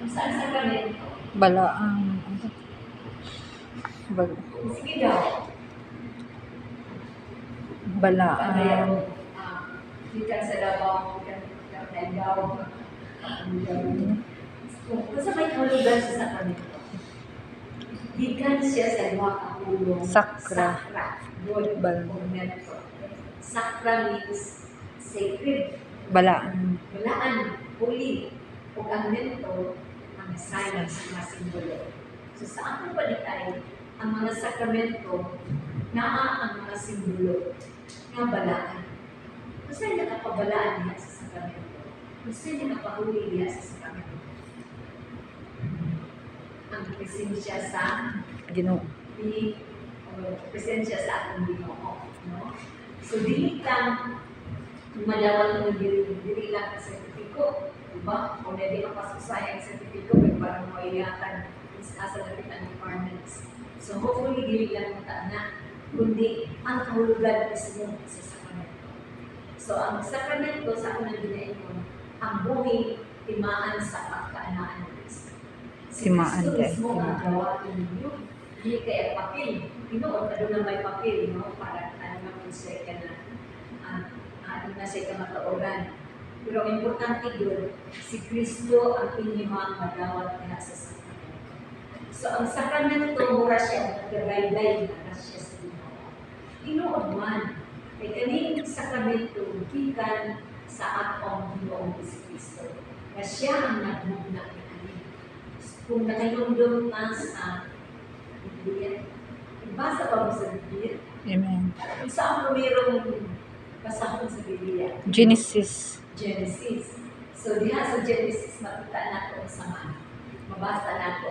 Saan sa kanito? Balaan. Sige daw. Balaan. Ikan sa Davao, ikan daw. Kung sa may kahulugan siya sa kanito, ikan siya sa luwa kapulong. Sakra. Good. Bal. Sakra means sacred. Balaan. Balaan, holy. Kung ang mento, ang sign sa mga simbolo. So sa ating palikay, ang mga sakramento, naa ang mga simbolo nga balaan. Kasi nakapabalaan niya sa sakramento. Kasi nakapahuli niya sa sakramento. Ang presensya sa Ginoo. presensya sa ating Ginoo. No? So, dili lang madawal mo dili lang ang sertifiko. Diba? Kung hindi ka pasusaya ang sertifiko, may parang maiyatan sa lapit ang requirements. So, hopefully, dili lang mo na, kundi ang kahulugan mismo sa sakramento. So, ang sakramento sa unang ginayon, ang buhay timaan sa pagkaanaan ng Kristo. Timaan Kristo dahil. mismo ang gawa ninyo. Hindi kaya papel. Inoon, ano na may papel, no? Para ano naman siya ka na ano na siya ka matauran. Pero ang importante doon, si Kristo ang inyong magawat niya sa sakramento. So, ang sakramento, mura siya, nagkagaybay na siya sa Ginoo. Inoon man, kay kaning sakramento, gikan sa atong Ginoong Kristo. Na siya ang nagmugna ni Ani. Kung nakayundong na sa Biblia, basa pa mo sa Biblia? Amen. Kung saan mo mayroong basahon sa Biblia? Genesis. Genesis. So, diha sa Genesis, makita na ito sa mga. Mabasa na ito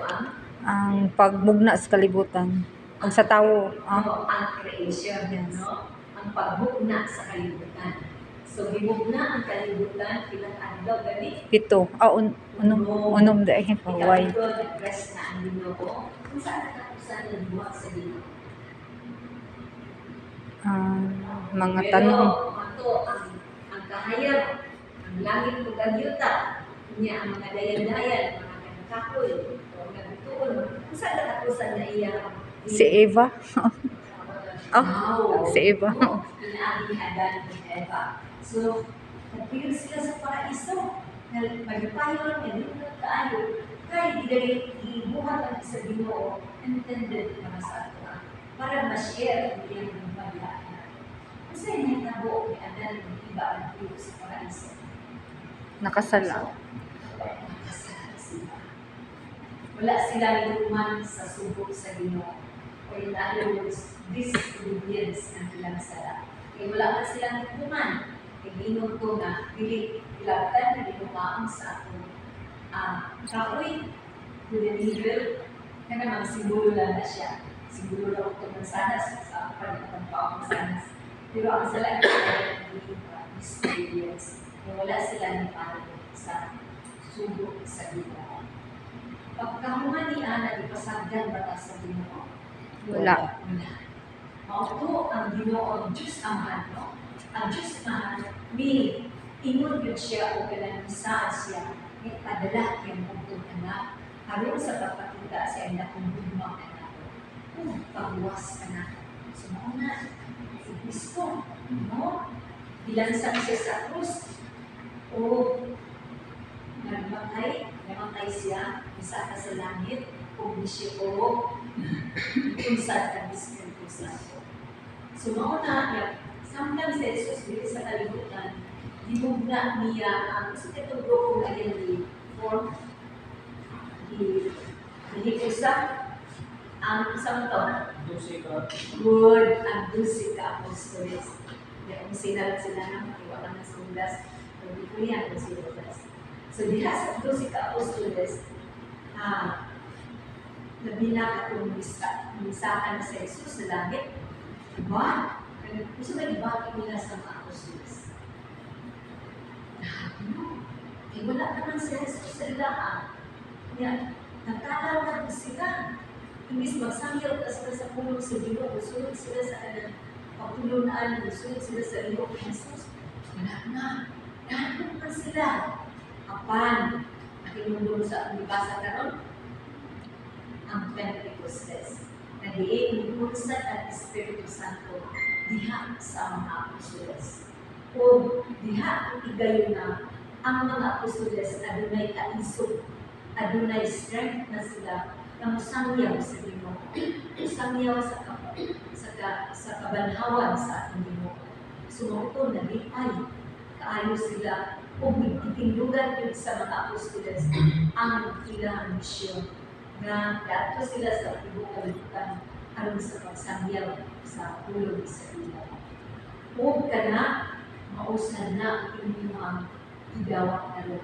Ang pagmugna sa kalibutan. Ang sa tao. ang creation. Yes. No? Ang pagbugna sa kalibutan. So, gimugna ang kalibutan, ilang adlaw gani? 7. Unom dahil paway. Ikaw nag-rest na ang Ginoo. Kung saan natapusan ng buwak sa Ginoo? Mga Pero, tanong. ito, ang kahayag, ang langit ug ang yuta, niya ang mga dayan-dayan, mga kanakakoy, o nagtuon, kung saan natapusan na iya? Si Eva. Wow. Si Eva. Inaabing Adan at Eva. So, nagpili sila sa paraiso. Magpayon, naglutot kaayo. Kaya ibuhat ang sa Ginoo, intended para sa ato. Para ma-share ang iyang maglaan. Kasi hindi nabuo ni Adan ang iba ang pili sa paraiso. Nakasala. Nakasala sila. Wala sila inuman sa subok sa Ginoo. O in other words, disobedience ang ilang sala. Kaya wala man silang ituman. Kaya ginom ko na, dilagtan na dinumaan sa ato. Kapoy, deliver, na naman simbolo lang na siya. Simbolo lang ito ng sanas, sa pagkakang paong sanas. Pero ang sala ay disobedience. Kaya wala sila nipalo sa subok sa Ginoo. Pagkahuman ni Ana, ipasagdan batas sa Ginoo? Wala. Mauto ang Ginoo, ang Diyos Amahan, no? Ang Diyos Amahan, may ingon yun siya o kalanisaan siya, may padala yung bugtong anak, haron sa pagpakita sa anak kung bugmang anak. Pagwas anak. So, mauna, si Kristo, no? Bilansang siya sa krus, o namatay siya, isa ka sa langit, kung di siya o unsad ang Espiritu Santo. So, mauna, sometimes sa Jesus, dito sa kalibutan, dimugna niya ang gusto itong grupo na yan ni form, hinikusa, ang isang taon, good, ang 12 ka-apostoles. Kaya kung sinalat sila ng iwakan na sa undas, hindi ko yan kung sinalat. So, diha sa 12 ka-apostoles, nabila atong misahan sa Jesus sa langit. Diba? Gusto na ibaki nila sa mga apostoles. Eh, wala naman si Jesus sa ilaha. Yan, nagkakaroon sila. Imbis magsangyaw ka sila sa pulong sa Ginoo, gusunod sila sa kanyang pagtulunan, gusunod sila sa iyo, Jesus. Wala na. Nandun pa sila. Apan, Kinundong sa nibasa karon ang Pentecostes. Nagdiin unsad ang Espiritu Santo diha sa mga apostoles. O diha igayon na ang mga apostoles adunay kaisog, adunay strength na sila na musangyaw sa Ginoo. Musangyaw sa kabanhawan sa ating Ginoo. Sumuko na lipay kaayo sila o itindugan yun sa mga apostoles ang ilang misyon na dato sila sa tibok kalibutan aron sa pagsangyaw sa pulong sa ilaw. Huwag ka na mausan na ang inyong idawat na rin.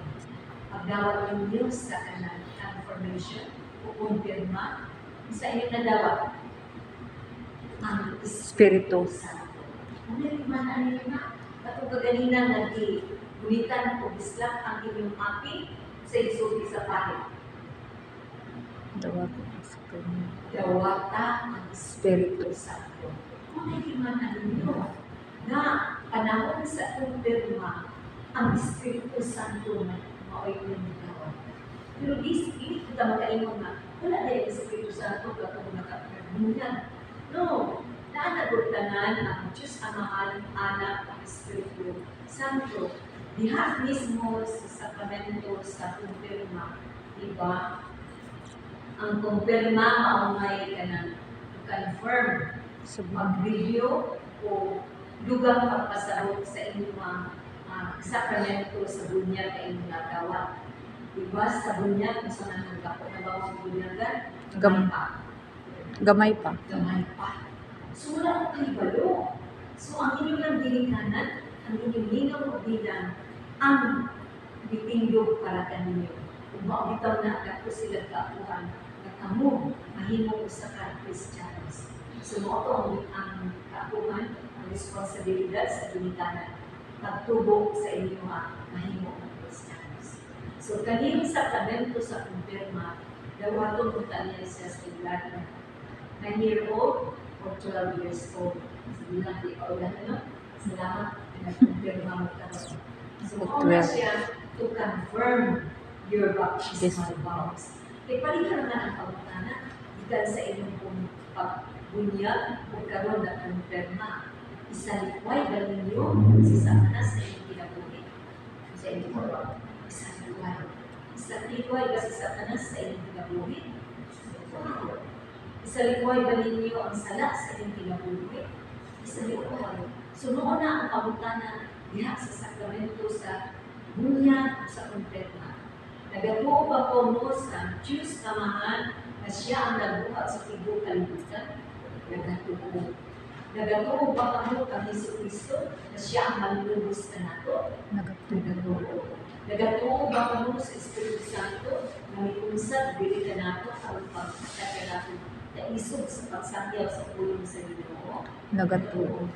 Pagdawat ninyo sa kanang confirmation o kumpirma sa inyong nadawat ang Espiritu. Santo. Kung nalimanan ninyo na, at kaganina nag-ulitan o bislak ang inyong api sa isuti sa pahit. Dawat sa kanya. Dawata ang Espiritu Santo. Kung nalimanan ninyo na panahon sa kumpirma ang Espiritu Santo na mao'y nagdawat. Pero di kita makaingon na wala na yung Espiritu Santo kapag nakapagbunan. No, naanagurtanan ang Diyos Amahan, Anak, ang Espiritu Santo. Diha mismo sa sakramento sa kumpirma. Diba? Ang kumpirma maumay ka ng confirm, mag-review o lugang pagpasahog sa inyong sakramento sa bunyag ka inyong nagawat. Diba? Sa bunyag, kung saan ang nagkapo na bawang bunyagan, Gamay pa. gamay pa. So, wala ko kayo balo. So, ang inyong lang dinikanan, ang inyong linaw o bilang, ang bitindog para kaninyo. Kung maubitaw na ako sila kaapuhan, na kamo, mahimong usa ka Christians. So, mo ang kaapuhan, ang responsibilidad sa dinikanan, pagtubo sa inyong mahimong Christians. So, kaniyong sakramento sa kumpirma, dawaton mo tanya siya sa ilalim. 9-year-old or 12 years old. Sabi lang, di pa ulan ano? Salamat na nag-confirma mo karon. So, una siya to confirm your baptismal vows. E palihan na ang pagkana, ikan sa inyong kong pagbunyag o karon na confirma. Isalikway ba ninyo si Satanas sa inyong kinabuhi? Sa inyong isalikway. Isalikway ba si Satanas sa inyong kinabuhi? Isalikway ba ninyo ang sala sa inyong kinabuhi? Isalikway. So noon na ang pagkana diha sa sakramento sa bunyag sa kumpirma. Nagatuo ba ko mo sa Diyos Amahan na siya ang nagbuhat sa tibok kalibutan? Nagatuo. Nagatuo ba ka mo kang Jesucristo na siya ang manlulubos ka nato? Nagatuo. Nagatuo ba ka mo sa Espiritu Santo na may unsad bili ka nato ang pagkakata nato na isog sa pagsangyaw sa pulong sa Ginoo? Nagatuo.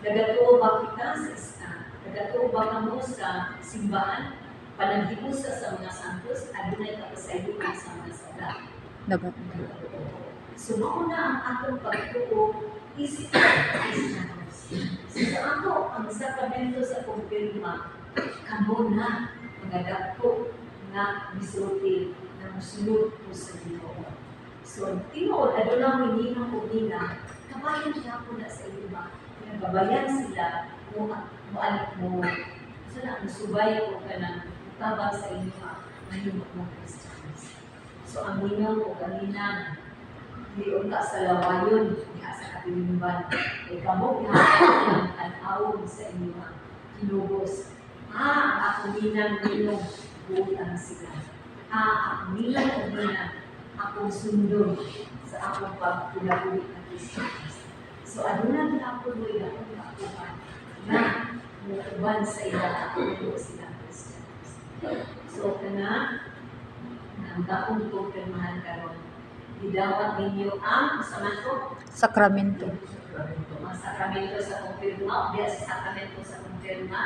Nagatuo ba kita sa istan? Nagatuo ba ka mo sa simbahan? Panaghiusa sa mga santos, adunay kapasayuan sa mga sala. Nagatuo. So, mauna ang atong pagtuo isip Kristiyanos. So, sa ato, ang sakramento sa kumpirma, kamo na mga dagko na misulti na musulod po sa Ginoo. So, tinuod, adunang mininang o nina, kabayan siya po na sa iba. Nagabayan sila mualik mo. So, na, musubay ko ka ng tabang sa inyo mahimok mga Christians. So, ang ninang o kanina, liyon ka sa lawayon, diha sa kapilingban. E kamo, ihapon ang tanawon sa inyo kinubos. Ang ako ninang ninong buutan sila. Ako ninang o ninang akong sundon sa akong pagpulabulit na Christians. So, adunang ako mo akong kakuhan na mukuban sa ila ako silang Christians. So, kana, ang dakong kumpirmahan karon, idawat ninyo ang sama ko? Sakramento. Ang sakramento sa kumpirma, o diya sa sakramento sa kumpirma,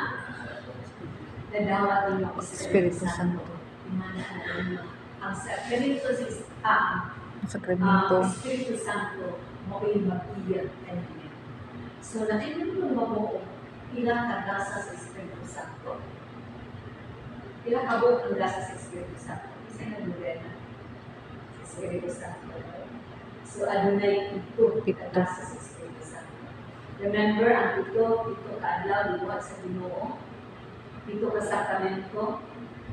dadawat ninyo ang Espiritu Santo. Imanaan ninyo. Ang sakramento Sakramento. Espiritu Santo, mo'y mag-iyag kanina. So, nakinig mo mo ilang kagasa sa Espiritu Santo? Ilang kabot ang gasa sa Espiritu Santo? Kasi nag-modena. Espiritu Santo. So, adunay ito kadasa sa Espiritu Santo. Remember, ang ito kaadlaw, liwat sa Ginoo, ito ka sakramento,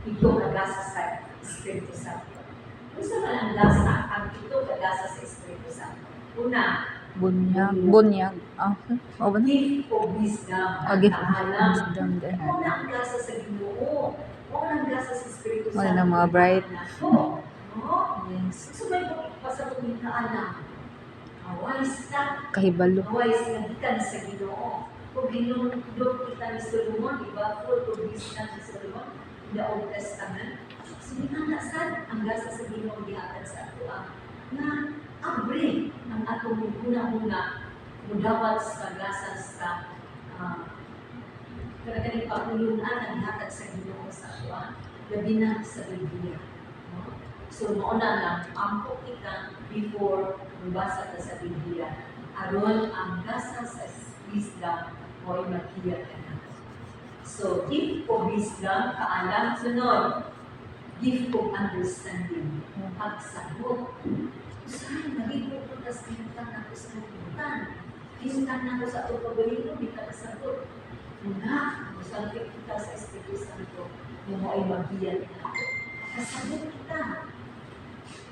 ito kadasa sa Espiritu Santo. Kung saan man ang lasa, ang ito kadasa sa Espiritu Santo. Una, Bunyag. Ah, o ba na? gift of wisdom. Gift Ang of alam. wisdom din. Wala ang gasa sa Ginoo. Wala ang gasa sa Espiritu Wala Santo. ng mga bright. No? Yes. So, may pasabot na alam. Awais ka. Kahibalo. Awais nga gikan sa Ginoo. Kung ginunod kita ni Solomon, iba full of wisdom ni Solomon in the Old Testament. So, minanasan ang gasa sa Ginoo gihatag sa ato na abre ang atong muna-muna mudawat sa gasa sa kanang pagtulunan ang gihatag sa Ginoo sa ato labi na sa Biblia. No? So, mauna lang, ampo kita before mabasa ka sa Biblia. Aron ang gasa sa wisdom mo ay maghiya ka na. So, gift of wisdom, kaalam, sunod, gift of understanding, pagsagot. Saan, naligo ko tas kinuntan ako sa kalimutan. Kinuntan ako sa itong paborito, di ka kasagot. Una, masalapit kita sa Espiritu Santo, yung mo ay maghiya ka na. Kasagot kita.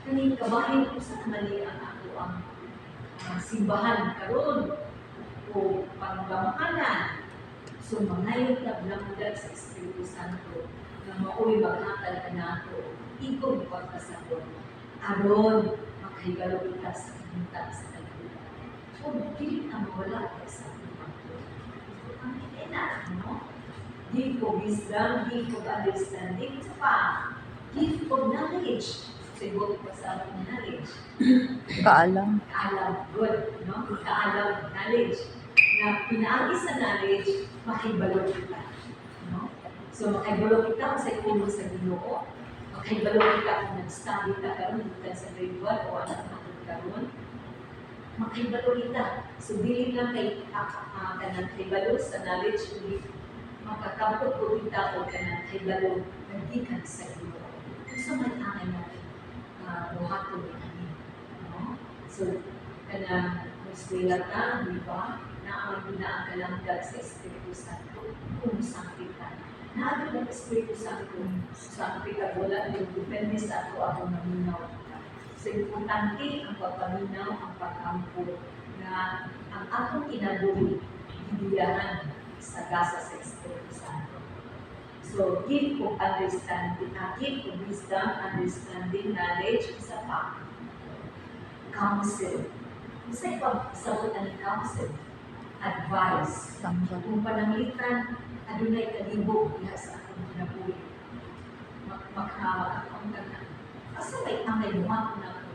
Kaning kabahin ko sa mali ang ako ang simbahan karon o pangbamahanan. So, mangayon ka blamudad sa Espiritu Santo na maoy maghatag ka na ako. Ikaw pagkasagot. Aron, makahigalo kita sa kanintan sa kalibutan. O, dili na mawala ka sa pagkasagot. Ang kailan, no? Gift of wisdom, gift of understanding, ito pa, gift of knowledge. Siguro pa sa ating knowledge. Kaalam. Kaalam, good, no? Kaalam, knowledge. Na pinaagi sa knowledge, makibalo kita. No? So, makibalo kita kung sa ikulo sa Ginoo. Makibalo kita kung nag-study ka karon, bukan sa grade 1 o anak natin karon. Makibalo kita. So, dili lang kay kanang kibalo sa knowledge, kundi makakabot ko kita o kanang kibalo nagdikan sa Ginoo. Kung sa may angay natin, buhaton natin. No? So, kanang muswila ka, di ba? Na ang ginaan kalangdag sa Espiritu Santo kung sangkitan. Naagad ang Espiritu Santo sangkitan, wala yung depende sa ato ang maminaw. So, importante ang pagpaminaw, ang pag-ampo na ang atong kinabuhi, hibiyahan sa gasa sa Espiritu Santo. So, gift of understanding, gift of wisdom, understanding, knowledge, isa pa. Counsel. Isa ipag-sabot ang counsel. Advice. Tanggal. Kung pananglitan, adunay kalibog diha sa akong kinabuhi. Makahawak akong tanan. Asa may angay lumako na ako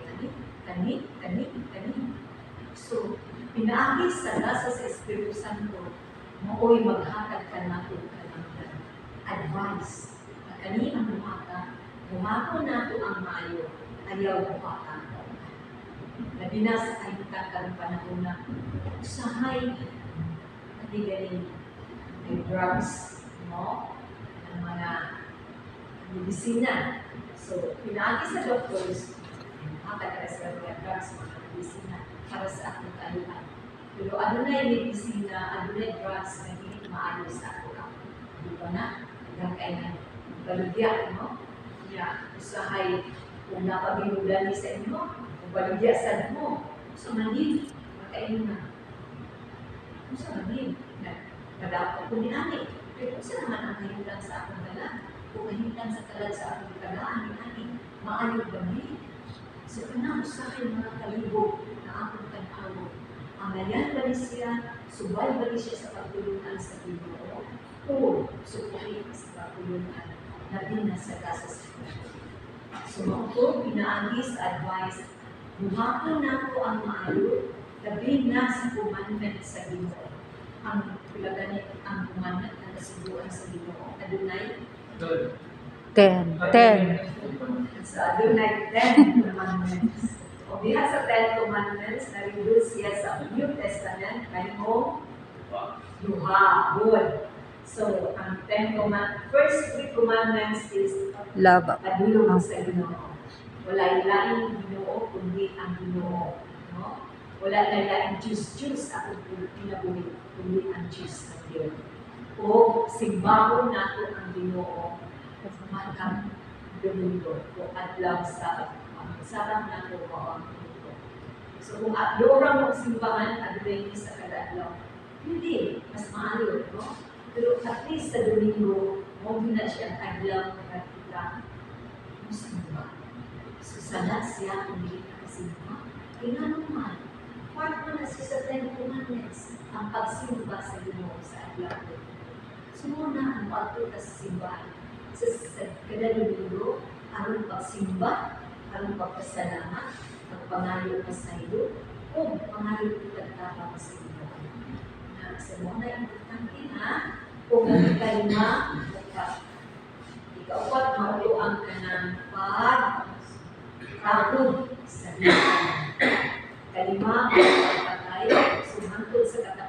kani. So, pinaagi sa gasa sa Espiritu Santo, maoy maghatag ka nato kanang advice. Kani ang lumako nato ang maayo, ayaw bukatan. Labi na sa kahimutan karong panahon na usahay hindi galing may drugs, no? Ang mga medisina. So, pinaagi sa doctors, makakagara sa mga drugs, mga medisina para sa ating kaluhan. Pero ano na yung medisina, ano na yung drugs na hindi maayo sa ako. Di ba na? Hanggang kayo na baligya, no? Kaya, usahay kung napabinudan ni sa inyo, baligyasan mo. So, manin, makainin na. Kung sa manin, nagadapat ko ni Ani. Pero kung sa naman ang kahimutan sa akong dala, kung kahimutan sa kalag sa akong kalaan ni Ani, maayog ba ni? So, kanang usahin mga kalibog na akong tanawo. Ang layan ba ni siya, subay ba ni siya sa pagtulungan sa Ginoo? O, subuhin sa pagtulungan na din nasa gasa sa Ginoo. So, mga pinaagi sa advice, buhapon na ko ang maayo, labi na sa commandment sa Ginoo. Ang pulaganit ang commandment na nasubuan sa Ginoo. Adunay? 10. So, adunay 10 commandments. O diha sa 10 commandments, na-reduce siya sa New Testament, kanimong duha. Good. So, ang first three commandments is Love. padulong sa Ginoo. Wala laing Ginoo kundi ang Ginoo, no? Wala na laing Diyos ako pinabuhi kundi ang Diyos ng Dios. O simbahon nato ang Ginoo matang Domingo o adlaw sa sarang nato o ang Domingo. So kung adora mo simbahan adlay sa kada adlaw, hindi mas maayo, no? Pero at least sa Domingo, mo na siya adlaw na kita musimba. So sana siya kung hindi nakasimba, kinano man, part mo na siya sa 10 commandments, ang pagsimba sa Ginoo sa adlaw. So muna ang pagpunta sa simbahan. Sa kada Domingo, aron pagsimba, aron pagpasalamat, ang pangayo pa sa iyo, o pangayo ko tagtapang sa iyo. Na sa mga importante na, kung ang kalima, ikaupat, maulo ang kanang pagtapon sa Diyos. Kalima, pagpatay, sumantod sa